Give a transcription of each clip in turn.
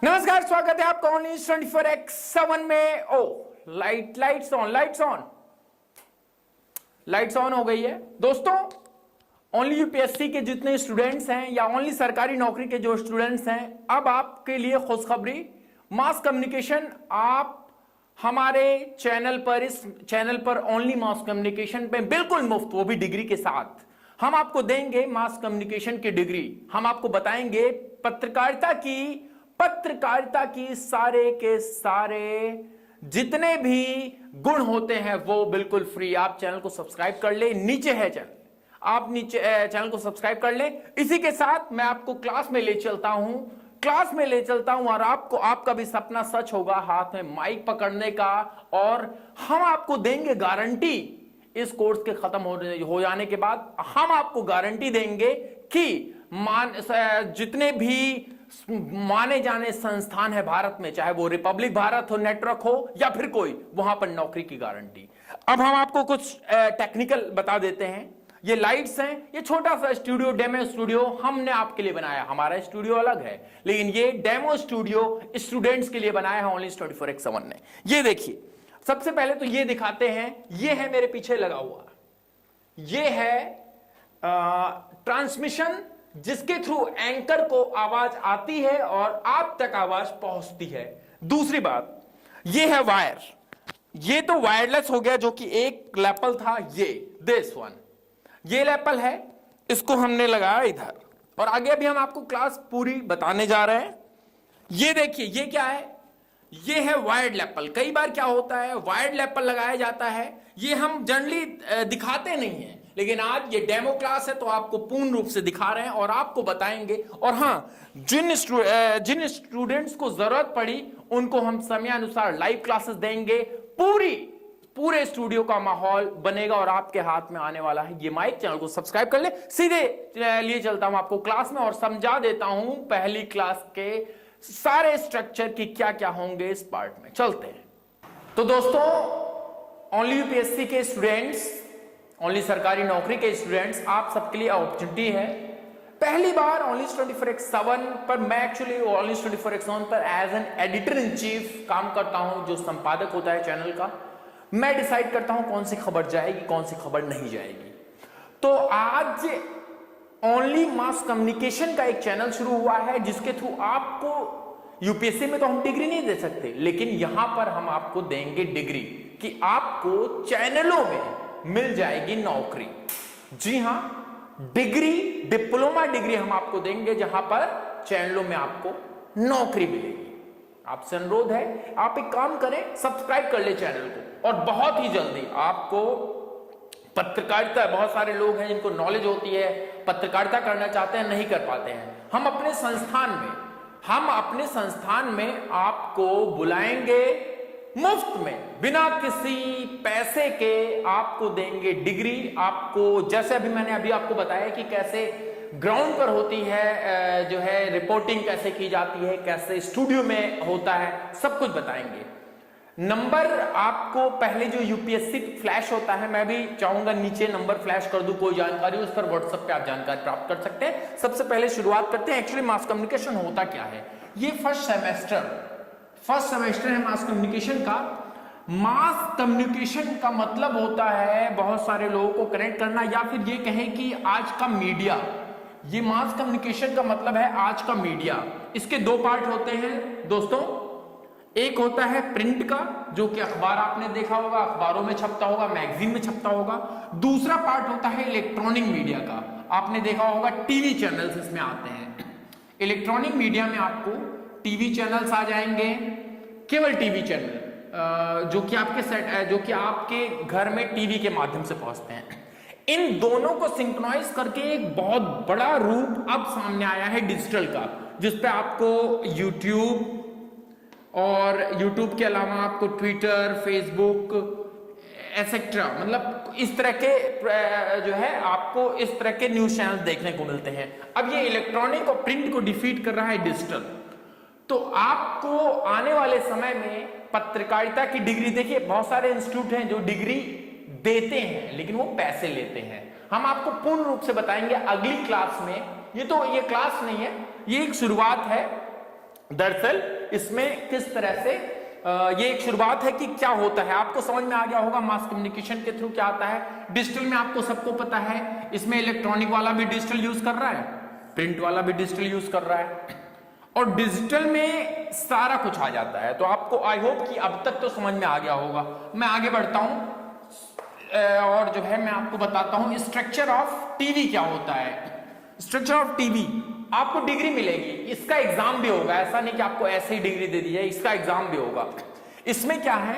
नमस्कार, स्वागत है आपका ओनली 24x7 में। ओ लाइट्स ऑन हो गई है दोस्तों। ओनली यूपीएससी के जितने स्टूडेंट्स हैं या ओनली सरकारी नौकरी के जो स्टूडेंट्स हैं, अब आपके लिए खुशखबरी। मास कम्युनिकेशन आप हमारे चैनल पर, इस चैनल पर ओनली मास कम्युनिकेशन पे बिल्कुल मुफ्त, वो भी डिग्री के साथ हम आपको देंगे मास कम्युनिकेशन की डिग्री। हम आपको बताएंगे पत्रकारिता की सारे के सारे जितने भी गुण होते हैं वो बिल्कुल फ्री। आप चैनल को सब्सक्राइब कर ले, नीचे है चैनल, आप नीचे चैनल को सब्सक्राइब कर ले। इसी के साथ मैं आपको क्लास में ले चलता हूं और आपका भी सपना सच होगा, हाथ में माइक पकड़ने का। और हम आपको देंगे गारंटी, इस कोर्स के खत्म हो जाने के बाद हम आपको गारंटी देंगे कि जितने भी माने जाने संस्थान है भारत में, चाहे वो रिपब्लिक भारत हो, नेटवर्क हो या फिर कोई, वहां पर नौकरी की गारंटी। अब हम आपको कुछ टेक्निकल बता देते हैं। ये लाइट्स हैं, ये छोटा सा स्टूडियो, डेमो स्टूडियो हमने आपके लिए बनाया। हमारा स्टूडियो अलग है, लेकिन ये डेमो स्टूडियो स्टूडेंट्स के लिए बनाया है ओनली 24x7 ने। ये देखिए, सबसे पहले तो ये दिखाते हैं। ये है मेरे पीछे लगा हुआ, ये है ट्रांसमिशन, जिसके थ्रू एंकर को आवाज आती है और आप तक आवाज पहुंचती है। दूसरी बात, ये है वायर, ये तो वायरलेस हो गया, जो कि एक लैपल था, दिस वन, ये लैपल है, इसको हमने लगाया इधर। और आगे भी हम आपको क्लास पूरी बताने जा रहे हैं। ये देखिए, ये क्या है, ये है वायर्ड लैपल। कई बार क्या होता है, वायर्ड लैपल लगाया जाता है, ये हम जनरली दिखाते नहीं है, लेकिन आज ये डेमो क्लास है तो आपको पूर्ण रूप से दिखा रहे हैं और आपको बताएंगे। और हाँ, जिन स्टूडेंट्स को जरूरत पड़ी उनको हम समयानुसार लाइव क्लासेस देंगे। पूरे स्टूडियो का माहौल बनेगा और आपके हाथ में आने वाला है ये माइक। चैनल को सब्सक्राइब कर ले। सीधे लिए चलता हूं आपको क्लास में और समझा देता हूं पहली क्लास के सारे स्ट्रक्चर की क्या क्या होंगे इस पार्ट में। चलते हैं। तो दोस्तों, ओनली यूपीएससी के स्टूडेंट्स, ओनली सरकारी नौकरी के स्टूडेंट्स, आप सबके लिए अपॉर्चुनिटी है। पहली बार ओनली 24x7 पर, मैं एक्चुअली ओनली 24x7 पर as an editor in chief काम करता हूं। जो संपादक होता है चैनल का, मैं डिसाइड करता हूं कौन सी खबर जाएगी, कौन सी खबर नहीं जाएगी। तो आज ओनली मास कम्युनिकेशन का एक चैनल शुरू हुआ है, जिसके थ्रू आपको यूपीएससी में तो हम डिग्री नहीं दे सकते, लेकिन यहां पर हम आपको देंगे डिग्री कि आपको चैनलों में मिल जाएगी नौकरी। जी हां, डिग्री, डिप्लोमा डिग्री हम आपको देंगे, जहां पर चैनलों में आपको नौकरी मिलेगी। आपसे अनुरोध है, आप एक काम करें, सब्सक्राइब कर ले चैनल को। और बहुत ही जल्दी आपको पत्रकारिता, बहुत सारे लोग हैं जिनको नॉलेज होती है, पत्रकारिता करना चाहते हैं, नहीं कर पाते हैं। हम अपने संस्थान में आपको बुलाएंगे मुफ्त में, बिना किसी पैसे के आपको देंगे डिग्री। आपको जैसे अभी आपको बताया कि कैसे ग्राउंड पर होती है, जो है रिपोर्टिंग कैसे की जाती है, कैसे स्टूडियो में होता है, सब कुछ बताएंगे। नंबर आपको पहले जो यूपीएससी फ्लैश होता है, मैं भी चाहूंगा नीचे नंबर फ्लैश कर दूं, कोई जानकारी उस पर व्हाट्सएप पे आप जानकारी प्राप्त कर सकते हैं। सबसे पहले शुरुआत करते हैं। एक्चुअली मास कम्युनिकेशन होता क्या है, ये फर्स्ट सेमेस्टर है मास कम्युनिकेशन का। मास कम्युनिकेशन का मतलब होता है बहुत सारे लोगों को कनेक्ट करना, या फिर ये कहें कि आज का मीडिया। ये मास कम्युनिकेशन का मतलब है आज का मीडिया। इसके दो पार्ट होते हैं दोस्तों। एक होता है प्रिंट का, जो कि अखबार आपने देखा होगा, अखबारों में छपता होगा, मैगजीन में छपता होगा। दूसरा पार्ट होता है इलेक्ट्रॉनिक मीडिया का, आपने देखा होगा टीवी चैनल्स इसमें आते हैं। इलेक्ट्रॉनिक मीडिया में आपको टीवी चैनल्स आ जाएंगे, केवल टीवी चैनल जो कि आपके घर में टीवी के माध्यम से पहुंचते हैं। इन दोनों को सिंक्रोनाइज करके एक बहुत बड़ा रूप अब सामने आया है डिजिटल का, जिसपे आपको यूट्यूब और यूट्यूब के अलावा आपको ट्विटर, फेसबुक एसेट्रा, मतलब इस तरह के जो है आपको इस तरह के न्यूज चैनल देखने को मिलते हैं। अब ये इलेक्ट्रॉनिक और प्रिंट को डिफीट कर रहा है डिजिटल। तो आपको आने वाले समय में पत्रकारिता की डिग्री, देखिए बहुत सारे इंस्टीट्यूट हैं जो डिग्री देते हैं लेकिन वो पैसे लेते हैं। हम आपको पूर्ण रूप से बताएंगे अगली क्लास में। ये क्लास नहीं है, ये एक शुरुआत है। दरअसल इसमें किस तरह से ये एक शुरुआत है कि क्या होता है, आपको समझ में आ गया होगा मास कम्युनिकेशन के थ्रू क्या आता है। डिजिटल में आपको सबको पता है, इसमें इलेक्ट्रॉनिक वाला भी डिजिटल यूज कर रहा है, प्रिंट वाला भी डिजिटल यूज कर रहा है, और डिजिटल में सारा कुछ आ जाता है। तो आपको आई होप कि अब तक तो समझ में आ गया होगा। मैं आगे बढ़ता हूं और जो है मैं आपको बताता हूं स्ट्रक्चर ऑफ टीवी क्या होता है। स्ट्रक्चर ऑफ टीवी आपको डिग्री मिलेगी, इसका एग्जाम भी होगा, ऐसा नहीं कि आपको ऐसे ही डिग्री दे दी है, इसका एग्जाम भी होगा। इसमें क्या है,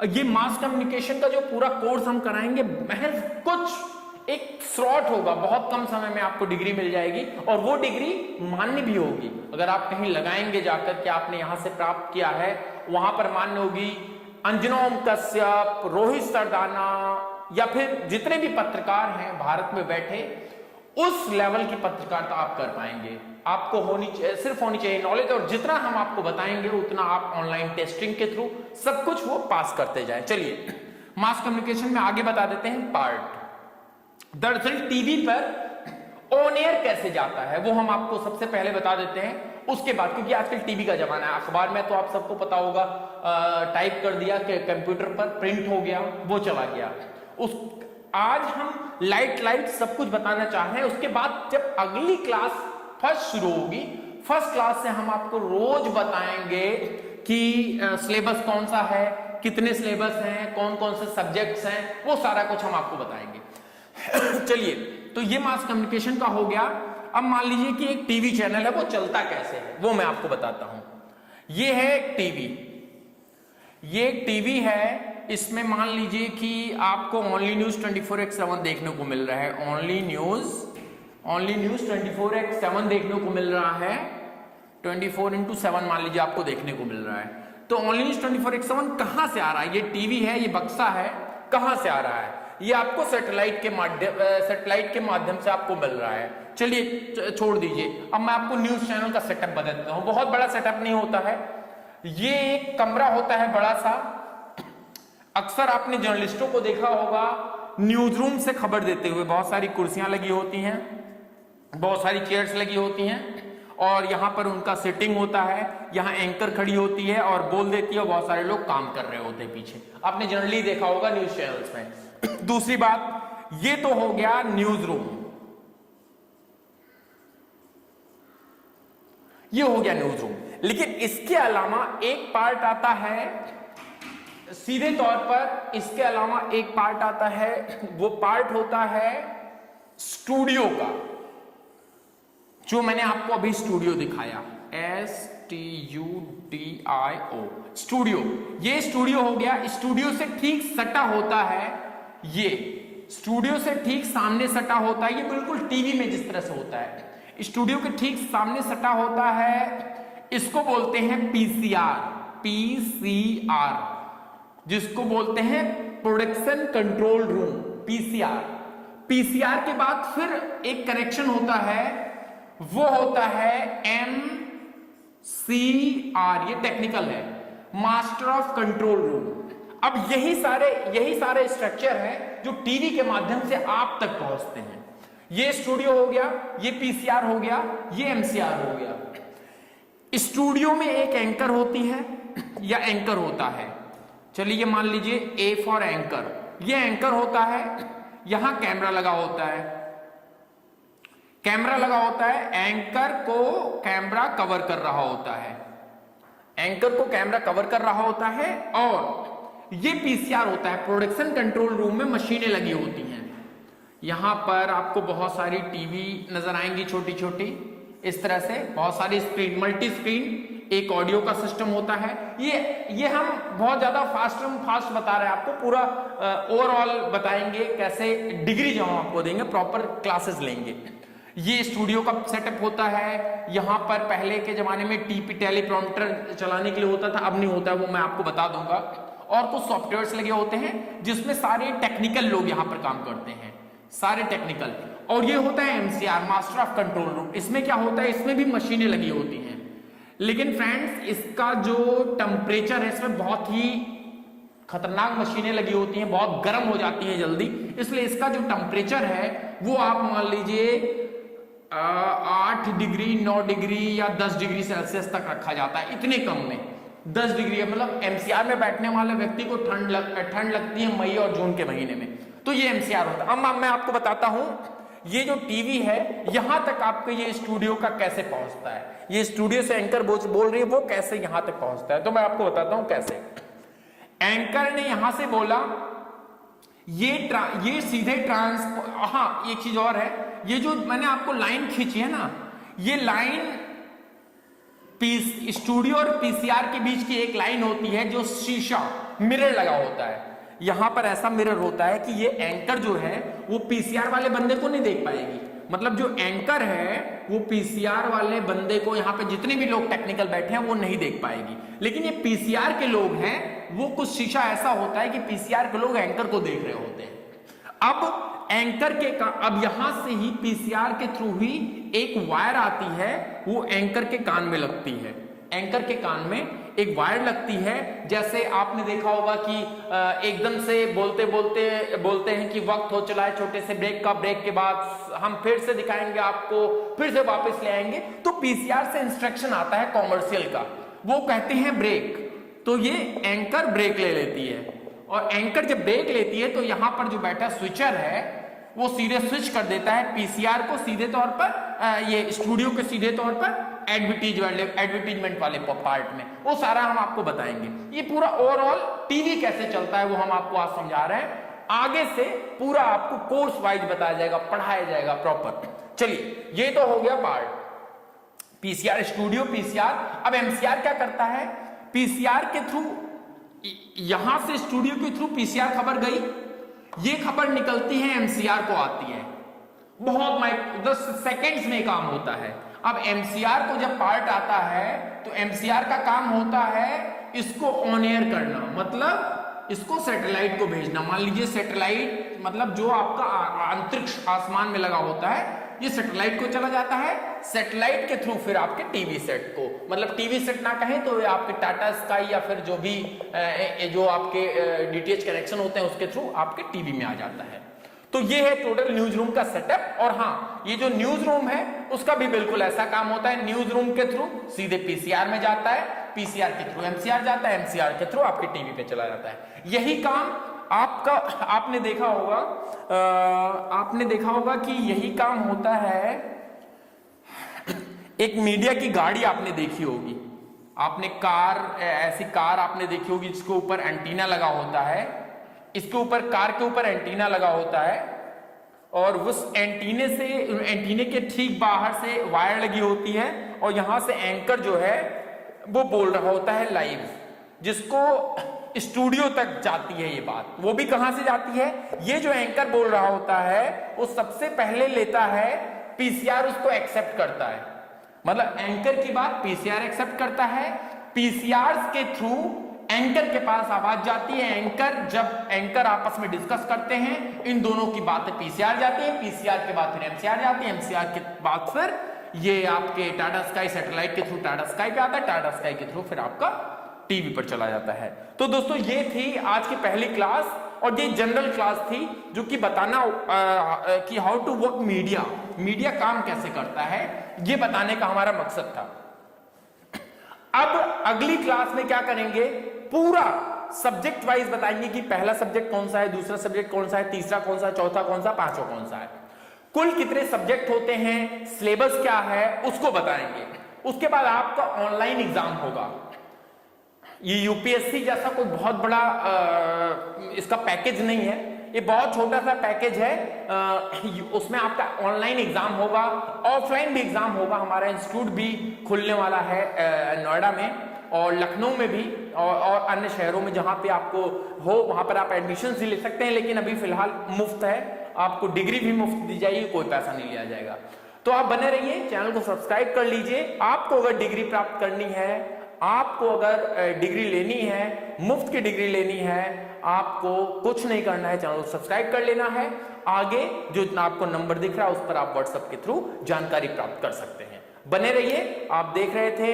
ये मास कम्युनिकेशन का जो पूरा कोर्स हम कराएंगे महज कुछ एक शॉर्ट होगा, बहुत कम समय में आपको डिग्री मिल जाएगी और वो डिग्री मान्य भी होगी। अगर आप कहीं लगाएंगे जाकर कि आपने यहां से प्राप्त किया है, वहां पर मान्य होगी। अंजना ओम कश्यप, रोहित सरदाना या फिर जितने भी पत्रकार हैं भारत में बैठे, उस लेवल की पत्रकारिता आप कर पाएंगे। आपको सिर्फ होनी चाहिए नॉलेज, और जितना हम आपको बताएंगे उतना आप ऑनलाइन टेस्टिंग के थ्रू सब कुछ वो पास करते जाएं। चलिए मास कम्युनिकेशन में आगे बता देते हैं पार्ट। दरअसल टीवी पर ऑन एयर कैसे जाता है वो हम आपको सबसे पहले बता देते हैं, उसके बाद, क्योंकि आजकल टीवी का जमाना है। अखबार में तो आप सबको पता होगा, टाइप कर दिया कि कंप्यूटर पर प्रिंट हो गया, वो चला गया। आज हम लाइट सब कुछ बताना चाह रहे हैं। उसके बाद जब अगली क्लास फर्स्ट शुरू होगी, फर्स्ट क्लास से हम आपको रोज बताएंगे कि सिलेबस कौन सा है, कितने सिलेबस हैं, कौन कौन से सब्जेक्ट्स हैं, वो सारा कुछ हम आपको बताएंगे। चलिए, तो ये मास कम्युनिकेशन का हो गया। अब मान लीजिए कि एक टीवी चैनल है, वो चलता कैसे है वो मैं आपको बताता हूं। ये है एक टीवी, ये एक टीवी है, इसमें मान लीजिए कि आपको ओनली न्यूज 24x7 देखने को मिल रहा है। ओनली न्यूज 24x7 देखने को मिल रहा है, 24x7 मान लीजिए आपको देखने को मिल रहा है। तो ओनली न्यूज 24x7 कहां से आ रहा है? ये टीवी है, ये बक्सा है, कहां से आ रहा है? ये आपको सैटेलाइट के माध्यम से आपको मिल रहा है। चलिए छोड़ दीजिए, अब मैं आपको न्यूज चैनल का सेटअप बता देता हूं। बहुत बड़ा सेटअप नहीं होता है, ये एक कमरा होता है बड़ा सा। अक्सर आपने जर्नलिस्टों को देखा होगा न्यूज रूम से खबर देते हुए, बहुत सारी कुर्सियां लगी होती हैं, बहुत सारी चेयर्स लगी होती हैं, और यहां पर उनका सिटिंग होता है, यहां एंकर खड़ी होती है और बोल देती है, बहुत सारे लोग काम कर रहे होते हैं पीछे। आपने जनरली देखा होगा न्यूज चैनल्स में। दूसरी बात, ये तो हो गया न्यूज रूम, ये हो गया न्यूज रूम। लेकिन इसके अलावा एक पार्ट आता है, सीधे तौर पर इसके अलावा एक पार्ट आता है, वो पार्ट होता है स्टूडियो का, जो मैंने आपको अभी स्टूडियो दिखाया, STUDIO, स्टूडियो। ये स्टूडियो हो गया। स्टूडियो से ठीक सटा होता है, ये स्टूडियो से ठीक सामने सटा होता है, ये बिल्कुल टीवी में जिस तरह से होता है, स्टूडियो के ठीक सामने सटा होता है। इसको बोलते हैं पीसीआर, जिसको बोलते हैं प्रोडक्शन कंट्रोल रूम, पीसीआर के बाद फिर एक कनेक्शन होता है, वो होता है MCR, ये टेक्निकल है, मास्टर ऑफ कंट्रोल रूम। अब यही सारे स्ट्रक्चर है जो टीवी के माध्यम से आप तक पहुंचते हैं। ये स्टूडियो हो गया, ये पीसीआर हो गया, ये एमसीआर हो गया। स्टूडियो में एक एंकर होती है या एंकर होता है, चलिए मान लीजिए ए फॉर एंकर, ये एंकर होता है, यहां कैमरा लगा होता है, कैमरा लगा होता है, एंकर को कैमरा कवर कर रहा होता है, एंकर को कैमरा कवर कर रहा होता है। और ये पीसीआर होता है, प्रोडक्शन कंट्रोल रूम में मशीनें लगी होती हैं। यहां पर आपको बहुत सारी टीवी नजर आएंगी, छोटी छोटी, इस तरह से बहुत सारी स्क्रीन, मल्टी स्क्रीन, एक ऑडियो का सिस्टम होता है। ये हम बहुत ज्यादा फास्ट बता रहे हैं आपको, पूरा ओवरऑल बताएंगे कैसे, डिग्री जो हम आपको देंगे, प्रॉपर क्लासेस लेंगे। ये स्टूडियो का सेटअप होता है। यहां पर पहले के जमाने में टीपी टेलीप्रॉम्प्टर चलाने के लिए होता था, अब नहीं होता, वो मैं आपको बता दूंगा। और कुछ सॉफ्टवेयर्स लगे होते हैं जिसमें सारे टेक्निकल लोग यहां पर काम करते हैं, सारे टेक्निकल। और ये होता है MCR, master of control room. इसमें क्या होता है, इसमें भी मशीनें लगी होती हैं, लेकिन फ्रेंड्स इसका जो टेम्परेचर है, इसमें बहुत ही खतरनाक मशीनें लगी होती हैं, बहुत गर्म हो जाती हैं जल्दी, इसलिए इसका जो टेम्परेचर है वो आप मान लीजिए 8 डिग्री 9 डिग्री या 10 डिग्री सेल्सियस तक रखा जाता है, इतने कम में 10 डिग्री है। मतलब एमसीआर में बैठने वाले व्यक्ति को ठंड लगती है मई और जून के महीने में, तो ये एमसीआर होता है। अब मैं आपको बताता हूं ये जो टीवी है यहां तक आपके ये स्टूडियो का कैसे पहुंचता है, ये स्टूडियो से एंकर बोल रही है वो कैसे यहां तक पहुंचता है, तो मैं आपको बताता हूं कैसे। एंकर ने यहां से बोला ये सीधे हाँ एक चीज और है, ये जो मैंने आपको लाइन खींची है ना, ये लाइन स्टूडियो और पीसीआर के बीच की एक लाइन होती है जो शीशा मिरर लगा होता है। यहां पर ऐसा मिरर होता है कि ये एंकर जो है वो पीसीआर वाले बंदे को नहीं देख पाएगी। मतलब जो एंकर है वो पीसीआर वाले बंदे को, यहां पे जितने भी लोग टेक्निकल बैठे हैं वो नहीं देख पाएगी, लेकिन ये पीसीआर के लोग हैं वो कुछ शीशा ऐसा होता है कि पीसीआर के लोग एंकर को देख रहे होते हैं। अब एंकर के अब यहां से ही पीसीआर के थ्रू ही एक वायर आती है, वो एंकर के कान में लगती है। एंकर के कान में एक वायर लगती है, जैसे आपने देखा होगा कि एकदम से बोलते हैं कि वक्त हो चला है छोटे से ब्रेक का, ब्रेक के बाद हम फिर से दिखाएंगे आपको, फिर से वापस ले आएंगे। तो पीसीआर से इंस्ट्रक्शन आता है कॉमर्शियल का, वो कहते हैं ब्रेक, तो ये एंकर ब्रेक ले लेती है। और एंकर जब ब्रेक लेती है तो यहां पर जो बैठा स्विचर है वो सीधे स्विच कर देता है पीसीआर को सीधे तौर पर ये स्टूडियो के सीधे तौर पर एडवर्टीजमेंट वाले पार्ट में, वो सारा हम आपको बताएंगे। ये पूरा ओवरऑल टीवी कैसे चलता है वो हम आपको आज समझा रहे हैं। आगे से पूरा आपको कोर्स वाइज बताया जाएगा, पढ़ाया जाएगा प्रॉपर। चलिए ये तो हो गया पार्ट पीसीआर स्टूडियो पीसीआर। अब एमसीआर क्या करता है, पीसीआर के थ्रू यहां से स्टूडियो के थ्रू पीसीआर खबर गई, ये खबर निकलती है एमसीआर को आती है, बहुत 10 सेकेंड्स में काम होता है। अब एमसीआर को जब पार्ट आता है तो एमसीआर का काम होता है इसको ऑन एयर करना, मतलब इसको सैटेलाइट को भेजना। मान लीजिए सैटेलाइट मतलब जो आपका अंतरिक्ष आसमान में लगा होता है, ये सैटेलाइट को चला जाता है, सैटेलाइट के थ्रू फिर आपके टीवी सेट को, मतलब टीवी सेट ना कहें तो आपके टाटा स्काई या फिर जो भी जो आपके डीटीएच कनेक्शन होते हैं उसके थ्रू आपके टीवी में आ जाता है। तो ये है टोटल न्यूज रूम का सेटअप। और हाँ, ये जो न्यूज रूम है उसका भी बिल्कुल ऐसा काम होता है, न्यूज रूम के थ्रू सीधे पीसीआर में जाता है, पीसीआर के थ्रू एमसीआर जाता है, एमसीआर के थ्रू आपके टीवी पे चला जाता है। यही काम आपका आपने देखा होगा कि यही काम होता है। एक मीडिया की गाड़ी आपने देखी होगी, आपने ऐसी कार आपने देखी होगी जिसके ऊपर एंटीना लगा होता है, इसके ऊपर कार के ऊपर एंटीना लगा होता है और उस एंटीने के ठीक बाहर से वायर लगी होती है और यहां से एंकर जो है वो बोल रहा होता है लाइव, जिसको स्टूडियो तक जाती है ये बात। वो भी कहां से जाती है, ये जो एंकर बोल रहा होता है वो सबसे पहले लेता है, पीसीआर उसको एक्सेप्ट करता है, मतलब एंकर की बात पीसीआर एक्सेप्ट करता है, पीसीआर के थ्रू एंकर के पास आवाज जाती है, जब एंकर आपस में डिस्कस करते हैं इन दोनों की बातें पीसीआर जाती है, पीसीआर के बाद फिर एमसीआर जाती है, एमसीआर के बाद फिर ये आपके टाटा स्काई सैटेलाइट के थ्रू टाटा स्काई पे आता है, टाटा स्काई के थ्रू फिर आपका टीवी पर चला जाता है। तो दोस्तों ये थी आज की पहली क्लास और ये जनरल क्लास थी जो कि बताना कि हाउ टू वर्क मीडिया काम कैसे करता है ये बताने का हमारा मकसद था। अब अगली क्लास में क्या करेंगे, पूरा सब्जेक्ट वाइज बताएंगे कि पहला सब्जेक्ट कौन सा है, दूसरा सब्जेक्ट कौन सा है, तीसरा कौन सा, चौथा कौन सा, पांचवा कौन सा है, कुल कितने सब्जेक्ट होते हैं, सिलेबस क्या है उसको बताएंगे। उसके बाद आपका ऑनलाइन एग्जाम होगा। ये यूपीएससी जैसा कोई बहुत बड़ा इसका पैकेज नहीं है, ये बहुत छोटा सा पैकेज है। उसमें आपका ऑनलाइन एग्जाम होगा, ऑफलाइन भी एग्जाम होगा। हमारा इंस्टीट्यूट भी खुलने वाला है नोएडा में और लखनऊ में भी और अन्य शहरों में, जहां पे आपको हो वहां पर आप एडमिशन ले सकते हैं, लेकिन अभी फिलहाल मुफ्त है, आपको डिग्री भी मुफ्त दी जाएगी, कोई पैसा नहीं लिया जाएगा। तो आप बने रहिए, चैनल को सब्सक्राइब कर लीजिए। आपको अगर डिग्री प्राप्त करनी है, आपको अगर डिग्री लेनी है, मुफ्त की डिग्री लेनी है, आपको कुछ नहीं करना है, चैनल को सब्सक्राइब कर लेना है। आगे जो आपको नंबर दिख रहा है उस पर आप व्हाट्सएप के थ्रू जानकारी प्राप्त कर सकते हैं। बने रहिए। आप देख रहे थे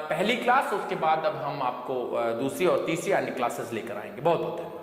पहली क्लास, उसके बाद अब हम आपको दूसरी और तीसरी अन्य क्लासेस लेकर आएंगे। बहुत बहुत धन्यवाद।